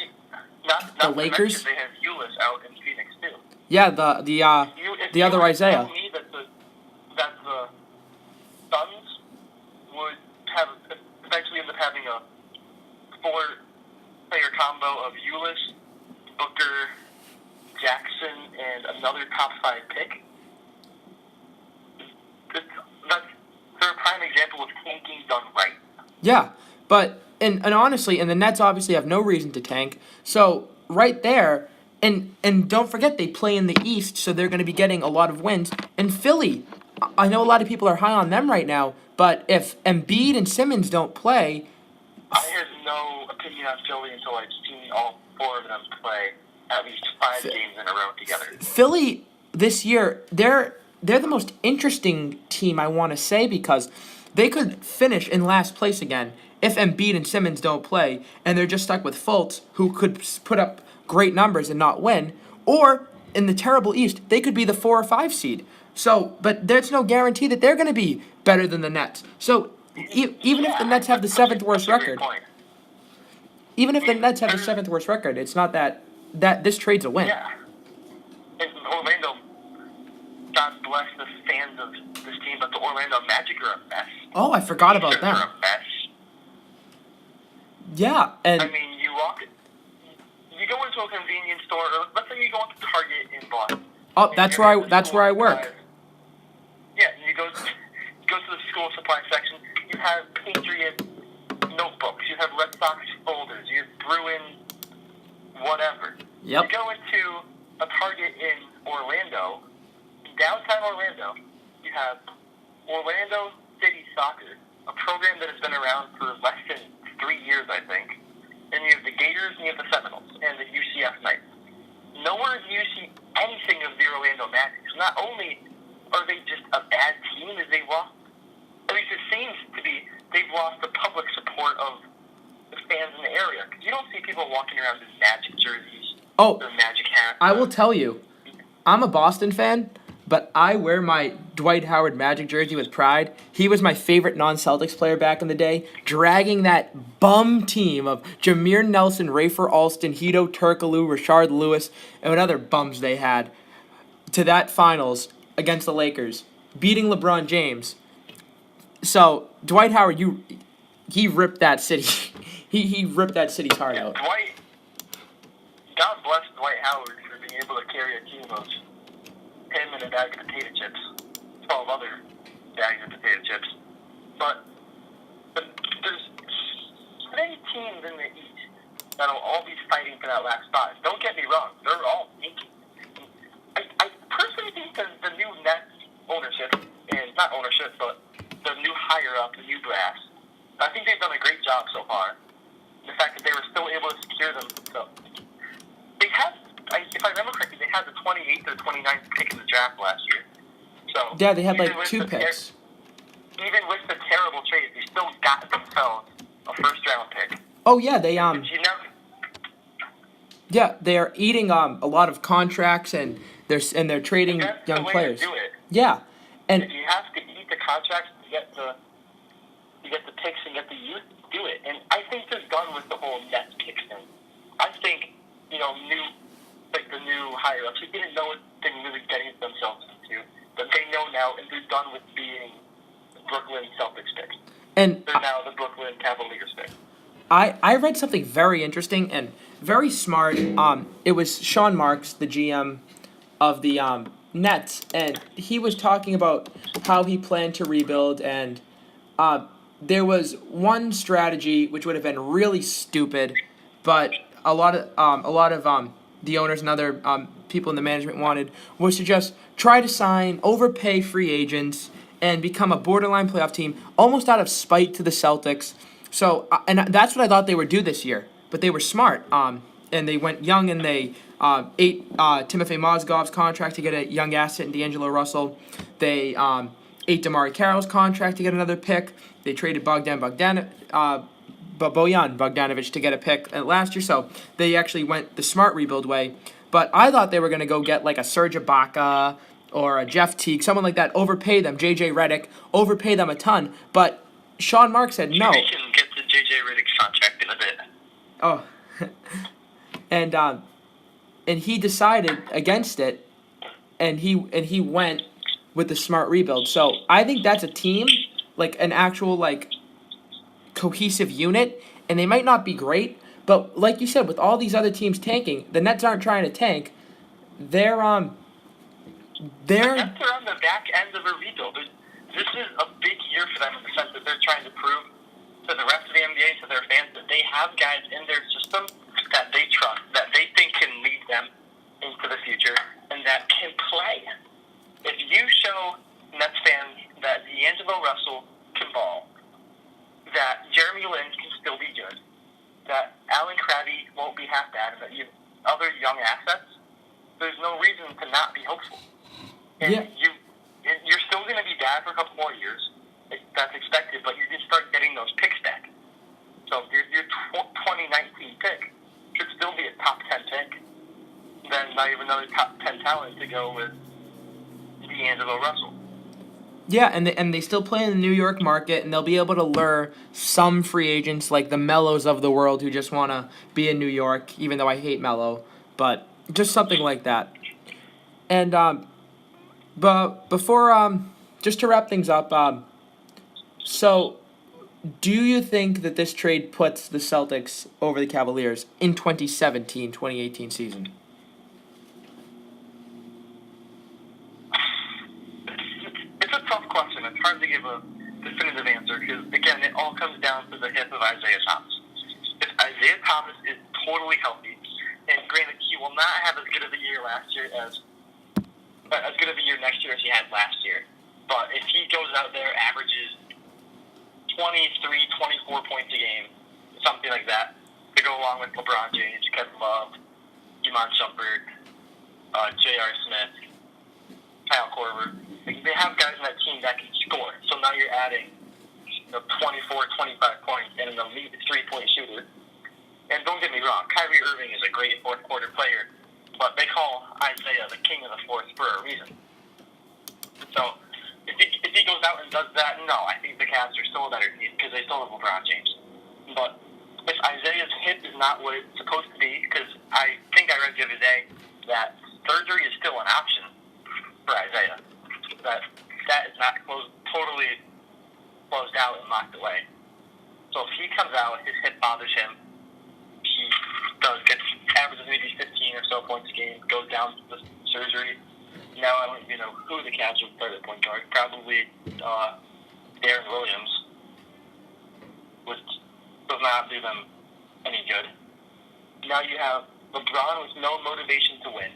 Not the Lakers. They have Ulis out in Phoenix too. Yeah, the other Isaiah. Tell me that the Suns would have eventually end up having a 4-player combo of Ulis, Booker, Jackson, and another top 5 pick. They're a prime example of tanking done right. Yeah, but and honestly, and the Nets obviously have no reason to tank. So right there, and don't forget they play in the East, so they're going to be getting a lot of wins. And Philly, I know a lot of people are high on them right now, but if Embiid and Simmons don't play, I have no opinion on Philly until I've seen all 4 of them play at least 5 games in a row together. Philly this year, they're the most interesting team, I want to say, because they could finish in last place again if Embiid and Simmons don't play, and they're just stuck with Fultz, who could put up great numbers and not win. Or, in the terrible East, they could be the 4 or 5 seed. So, but there's no guarantee that they're going to be better than the Nets. So, even if the Nets have the 7th worst record, it's not that this trade's a win. Yeah. And Orlando, God bless the fans of this team, but the Orlando Magic are a mess. Oh, I forgot about them. They're a mess. Yeah, and I mean, you go into a convenience store, or let's say you go into Target in Boston. Oh, that's where I work. Yeah, you go to the school supply section. You have Patriot notebooks. You have Red Sox folders. You have Bruin whatever. Yep. You go into a Target in Orlando, downtown Orlando. You have Orlando City Soccer, a program that has been around for less than 3 years, I think. And you have the Gators, and you have the Seminoles, and the UCF Knights. Nowhere do you see anything of the Orlando Magic. So not only are they just a bad team, as they've lost, at least it seems to be, they've lost the public support of the fans in the area. Because you don't see people walking around in Magic jerseys or Magic hats. I will tell you, I'm a Boston fan, but I wear my Dwight Howard Magic jersey with pride. He was my favorite non-Celtics player back in the day, dragging that bum team of Jameer Nelson, Rafer Alston, Hedo Turkoglu, Rashard Lewis, and what other bums they had to that finals against the Lakers, beating LeBron James. So Dwight Howard, he ripped that city. he ripped that city's heart out. God bless Dwight Howard for being able to carry a team of him and a bag of potato chips, 12 other bags of potato chips. But there's many teams in the East that'll all be fighting for that last spot. Don't get me wrong, they're all thinking. I personally think the new Nets ownership, and not ownership, but the new higher up, the new brass, I think they've done a great job so far. The fact that they were still able to secure them. So they had, if I remember correctly, they had the 28th or 29th pick in the draft last year. So yeah, they had like 2 picks. Even with the terrible trade, they still got themselves a first-round pick. Oh yeah, yeah, they are eating a lot of contracts and they're trading young players. To do it. Yeah, and if you have to eat the contracts to get the picks and get the youth, do it. And I think they're done with the whole net picks thing. I think the new higher ups who didn't know what they were really getting themselves into, but they know now, and they're done with being the Brooklyn Celtics pick. And they're now the Brooklyn Cavaliers pick. I read something very interesting and very smart. It was Sean Marks, the GM of the Nets, and he was talking about how he planned to rebuild, and there was one strategy which would have been really stupid, but a lot of the owners and other people in the management wanted was to just try to sign, overpay free agents, and become a borderline playoff team, almost out of spite to the Celtics. So, and that's what I thought they would do this year, but they were smart. And they went young, and they ate Timofey Mozgov's contract to get a young asset in D'Angelo Russell. They ate Damari Carroll's contract to get another pick. They traded Bojan Bogdanovic to get a pick last year. So they actually went the smart rebuild way. But I thought they were going to go get like a Serge Ibaka or a Jeff Teague, someone like that, overpay them, JJ Redick, overpay them a ton. But Sean Marks said no. We can get to JJ Redick's contract in a bit. Oh. And he decided against it, and he went with the smart rebuild. So I think that's a team, like an actual like cohesive unit, and they might not be great, but like you said, with all these other teams tanking, the Nets aren't trying to tank. They're The Nets are on the back end of a rebuild. This is a big year for them in the sense that they're trying to prove to the rest of the NBA, to their fans, that they have guys in their system that they trust, that they think can lead them into the future, and that can play. If you show Nets fans that D'Angelo Russell can ball, that Jeremy Lin can still be good, that Alan Krabby won't be half bad, and that you have other young assets, there's no reason to not be hopeful. And you're still going to be bad for a couple more years. That's expected, but you're going to start getting those picks back. So your 2019 pick should still be a top 10 pick. Then not even another top 10 talent to go with D'Angelo Russell. Yeah, and they still play in the New York market, and they'll be able to lure some free agents like the Mellos of the world who just want to be in New York, even though I hate Mello, but just something like that. And but before just to wrap things up, so do you think that this trade puts the Celtics over the Cavaliers in 2017-2018 season? It's a tough question. It's hard to give a definitive answer because, again, it all comes down to the hip of Isaiah Thomas. If Isaiah Thomas is totally healthy, and granted, he will not have as good of a year next year as he had last year. But if he goes out there, averages 23, 24 points a game, something like that, to go along with LeBron James, Kevin Love, Iman Shumpert, J.R. Smith, Kyle Korver. They have guys on that team that can score. So now you're adding 24, 25 points and an elite three-point shooter. And don't get me wrong, Kyrie Irving is a great fourth-quarter player, but they call Isaiah the king of the fourth for a reason. So if he goes out and does that, no, I think the Cavs are still a better team because they still have LeBron James. But if Isaiah's hip is not what it's supposed to be, because I think I read the other day that surgery is still an option for Isaiah. That is not totally closed out and locked away. So if he comes out, his hip bothers him, he averages maybe 15 or so points a game, goes down to the surgery. Now I don't even know who the Cavs would start at point guard. Probably Darren Williams, which does not do them any good. Now you have LeBron with no motivation to win.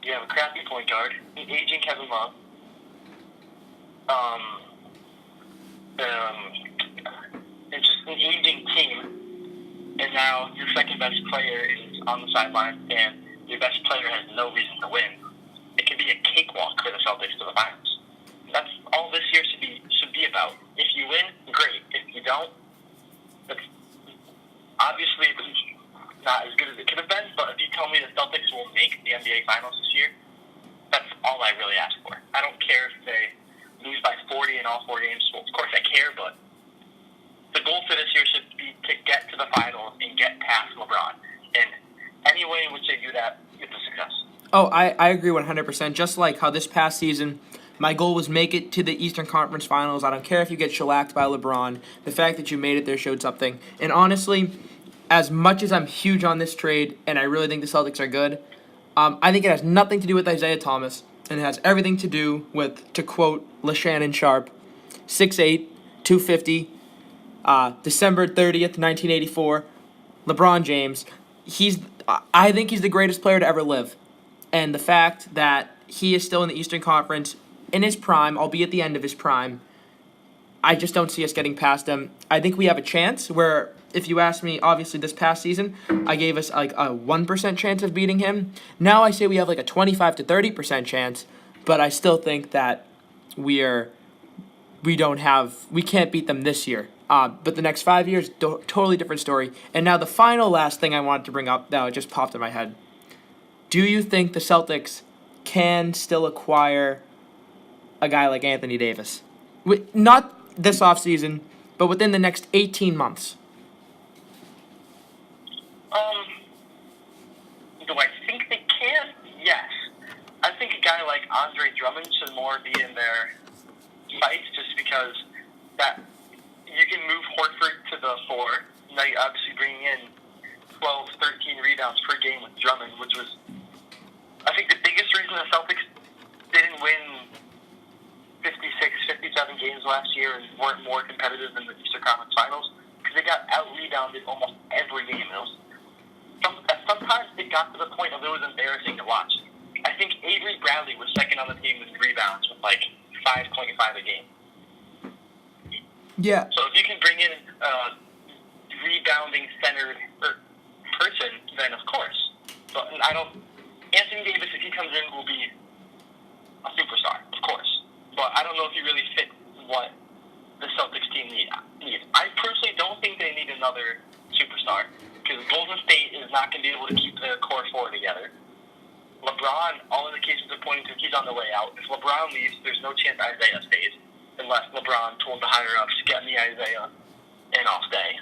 You have a crappy point guard, an aging Kevin Love, it's just an aging team. And now your second best player is on the sideline, and your best player has no reason to win. It can be a cakewalk for the Celtics to the finals. That's all this year should be about. If you win, great. If you don't, that's obviously not as good as it could have been. But if you tell me the Celtics will make the NBA Finals this year, that's all I really ask for. I don't care if they lose by 40 in all 4 games. Well, of course I care, but the goal for this year should be to get to the finals and get past LeBron. And any way in which they do that, it's a success. Oh, I agree 100%. Just like how this past season, My goal was make it to the Eastern Conference Finals. I don't care if you get shellacked by LeBron. The fact that you made it there showed something. And honestly, as much as I'm huge on this trade, and I really think the Celtics are good, I think it has nothing to do with Isaiah Thomas, and it has everything to do with, to quote LaShannon Sharp, 6'8", 250, December 30th, 1984, LeBron James. I think he's the greatest player to ever live. And the fact that he is still in the Eastern Conference in his prime, albeit the end of his prime, I just don't see us getting past him. I think we have a chance where, if you ask me, obviously this past season, I gave us like a 1% chance of beating him. Now I say we have like a 25 to 30% chance, but I still think that we can't beat them this year. But the next 5 years, totally different story. And now the last thing I wanted to bring up, that just popped in my head. Do you think the Celtics can still acquire a guy like Anthony Davis? Not this offseason, but within the next 18 months. Do I think they can? Yes. I think a guy like Andre Drummond should more be in their sights, just because that you can move Horford to the 4. Now you're obviously bringing in 12, 13 rebounds per game with Drummond, which was, I think, the biggest reason the Celtics didn't win 56, 57 games last year and weren't more competitive in the Eastern Conference Finals, because they got out-rebounded almost every game. Sometimes it got to the point of it was embarrassing to watch. I think Avery Bradley was second on the team with rebounds with like 5.5 a game. Yeah. So if you can bring in a rebounding-centered person, then of course. But Anthony Davis, if he comes in, will be a superstar, of course. But I don't know if he really fits what the Celtics team needs. I personally don't think they need another superstar, because Golden State is not going to be able to keep the core 4 together. LeBron, all indications are pointing to he's on the way out. If LeBron leaves, there's no chance Isaiah stays, unless LeBron told the higher-ups, get me Isaiah, and I'll stay.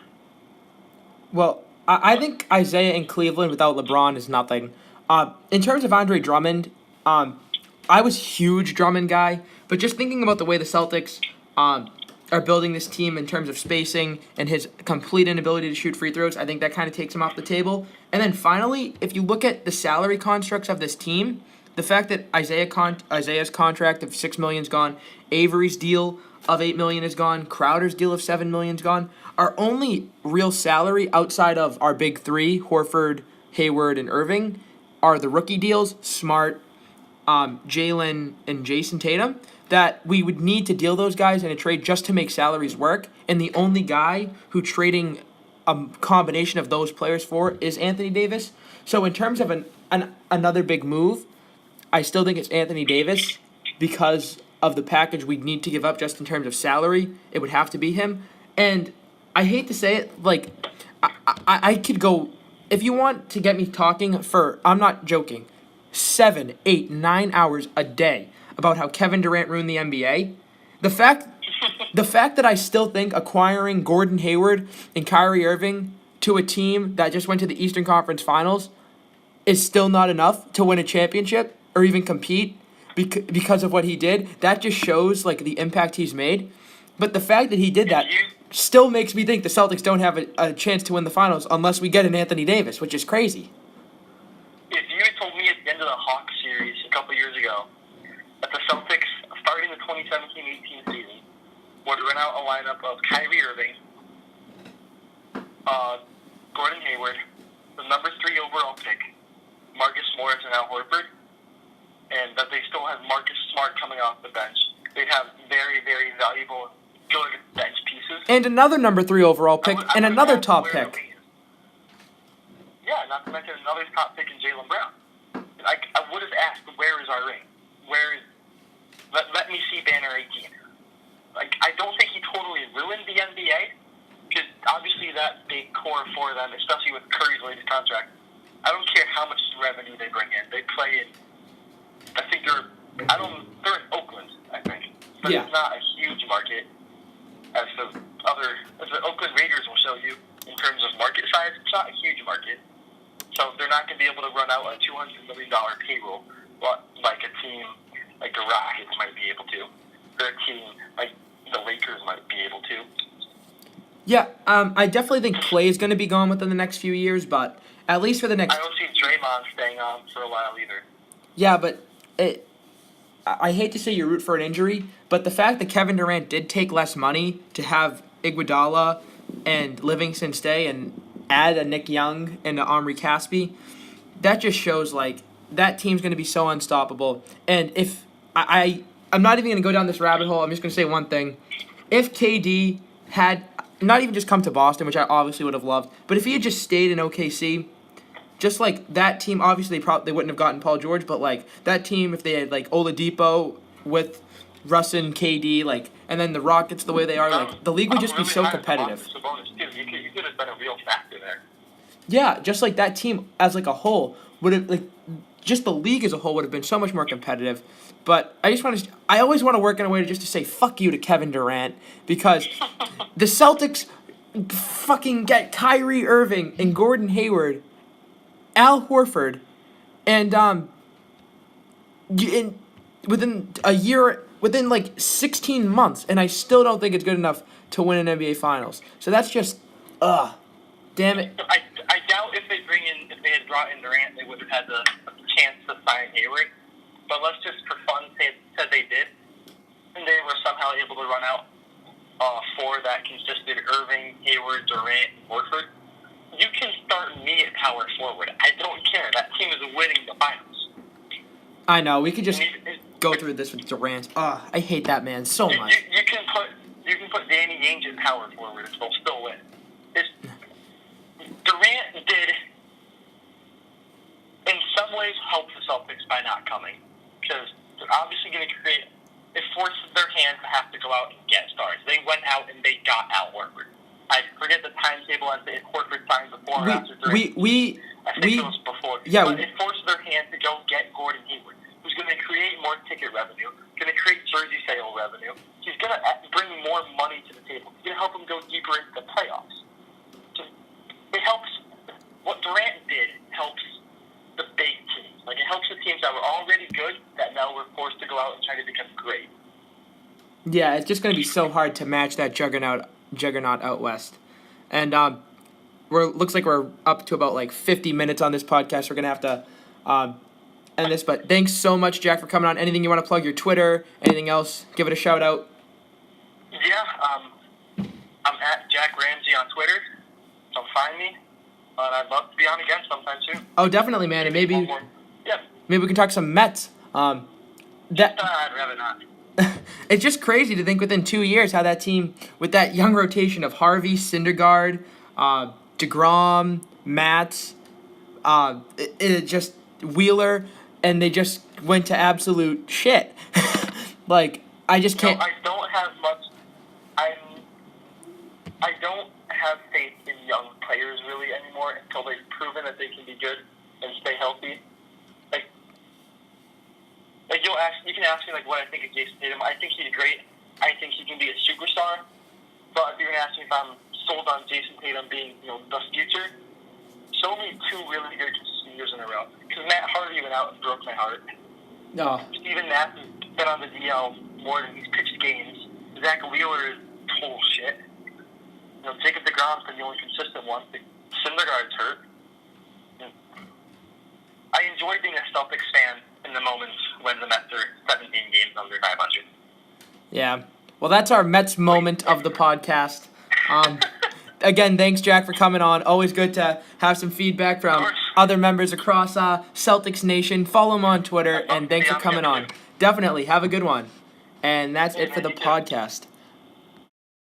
Well, I think Isaiah in Cleveland without LeBron is nothing. In terms of Andre Drummond, I was a huge Drummond guy, but just thinking about the way the Celtics are building this team in terms of spacing and his complete inability to shoot free throws, I think that kind of takes him off the table. And then finally, if you look at the salary constructs of this team, the fact that Isaiah's contract of $6 million is gone, Avery's deal of $8 million is gone, Crowder's deal of $7 million is gone, our only real salary outside of our big three, Horford, Hayward, and Irving, are the rookie deals, Smart, Jalen, and Jason Tatum, that we would need to deal those guys in a trade just to make salaries work. And the only guy who trading a combination of those players for is Anthony Davis. So in terms of another big move, I still think it's Anthony Davis because of the package we'd need to give up just in terms of salary. It would have to be him. And I hate to say it, like, I could go, if you want to get me talking for, I'm not joking, 7, 8, 9 hours a day about how Kevin Durant ruined the NBA. The fact that I still think acquiring Gordon Hayward and Kyrie Irving to a team that just went to the Eastern Conference Finals is still not enough to win a championship or even compete because of what he did, that just shows like the impact he's made. But the fact that he did that still makes me think the Celtics don't have a chance to win the finals unless we get an Anthony Davis, which is crazy. If you had told me at the end of the Hawks series a couple years ago that the Celtics, starting the 2017-18 season, would run out a lineup of Kyrie Irving, Gordon Hayward, the number 3 overall pick, Marcus Morris and Al Horford, and that they still have Marcus Smart coming off the bench, they'd have very, very valuable, good bench pieces. And another number 3 overall pick and another top pick. Yeah, not to mention another top pick in Jaylen Brown. I would have asked, where is our ring? Let me see banner 18. Like, I don't think he totally ruined the NBA, because obviously that big core for them, especially with Curry's latest contract, I don't care how much revenue they bring in. They play in, I think they're in Oakland, I think. But yeah. It's not a huge market, as the Oakland Raiders will show you in terms of market size. It's not a huge market. So they're not going to be able to run out a $200 million payroll like a team like the Rockets might be able to, or a team like the Lakers might be able to. Yeah, I definitely think Clay is going to be gone within the next few years, but at least for the next... I don't see Draymond staying on for a while either. Yeah, but I hate to say you root for an injury, but the fact that Kevin Durant did take less money to have Iguodala and Livingston stay and add a Nick Young and a Omri Caspi, that just shows, like, that team's going to be so unstoppable. And if... I'm not even going to go down this rabbit hole. I'm just going to say one thing. If KD had not even just come to Boston, which I obviously would have loved, but if he had just stayed in OKC, just like that team, obviously they wouldn't have gotten Paul George, but like that team, if they had like Oladipo with Russ and KD, like, and then the Rockets the way they are, like the league would just be so competitive. You could have been a real factor there. Yeah, just like that team as like a whole would have, like, just the league as a whole would have been so much more competitive. But I always want to work in a way to say fuck you to Kevin Durant, because the Celtics fucking get Kyrie Irving and Gordon Hayward, Al Horford, and within a year, within like 16 months, and I still don't think it's good enough to win an NBA Finals. So that's just, damn it. I doubt if they had brought in Durant, they would have had the chance to sign Hayward. But let's just, for fun, say they did, and they were somehow able to run out four that consisted Irving, Hayward, Durant, and Horford. You can start me at power forward. I don't care. That team is winning the finals. I know. We could just go through this with Durant. I hate that man so much. You can put Danny Ainge at power forward and they'll still win. Durant did, in some ways, help the Celtics by not coming. Because they're obviously going to it forces their hand to have to go out and get stars. They went out and they got Al Horford. I forget the timetable. I think Horford signed before or after. I think it was before. Yeah, but it forced their hand to go get Gordon Hayward, who's going to create more ticket revenue, going to create jersey sale revenue. He's going to bring more money to the table. He's going to help them go deeper into the playoffs. So it helps. What Durant did helps the big teams. Like, it helps the teams that were already good that now we're forced to go out and try to become great. Yeah, it's just going to be so hard to match that juggernaut out west. And looks like we're up to about like 50 minutes on this podcast. We're going to have to end this. But thanks so much, Jack, for coming on. Anything you want to plug? Your Twitter? Anything else? Give it a shout out. Yeah, I'm at Jack Ramsey on Twitter. So find me. And I'd love to be on again sometime soon. Oh, definitely, man. And maybe we can talk some Mets. I'd rather not. It's just crazy to think within 2 years how that team, with that young rotation of Harvey, Syndergaard, DeGrom, Matz, it just Wheeler, and they just went to absolute shit. Like, I just can't. No, I don't have much. I don't have faith in young players really anymore until they've proven that they can be good and stay healthy. Like you can ask me like what I think of Jason Tatum. I think he's great. I think he can be a superstar. But if you're gonna ask me if I'm sold on Jason Tatum being the future, show me 2 really good years in a row. Because Matt Hardy went out and broke my heart. No. Steven Matz has been on the DL more than he's pitched games. Zach Wheeler is total shit. Jacob DeGrom's been the only consistent one. Syndergaard's hurt. I enjoy being a Celtics fan in the moments when the Mets are 17 games under 500. Yeah. Well, that's our Mets moment of the podcast. Again, thanks, Jack, for coming on. Always good to have some feedback from other members across Celtics Nation. Follow him on Twitter, and thanks for coming on. Definitely. Have a good one. And that's it for the podcast.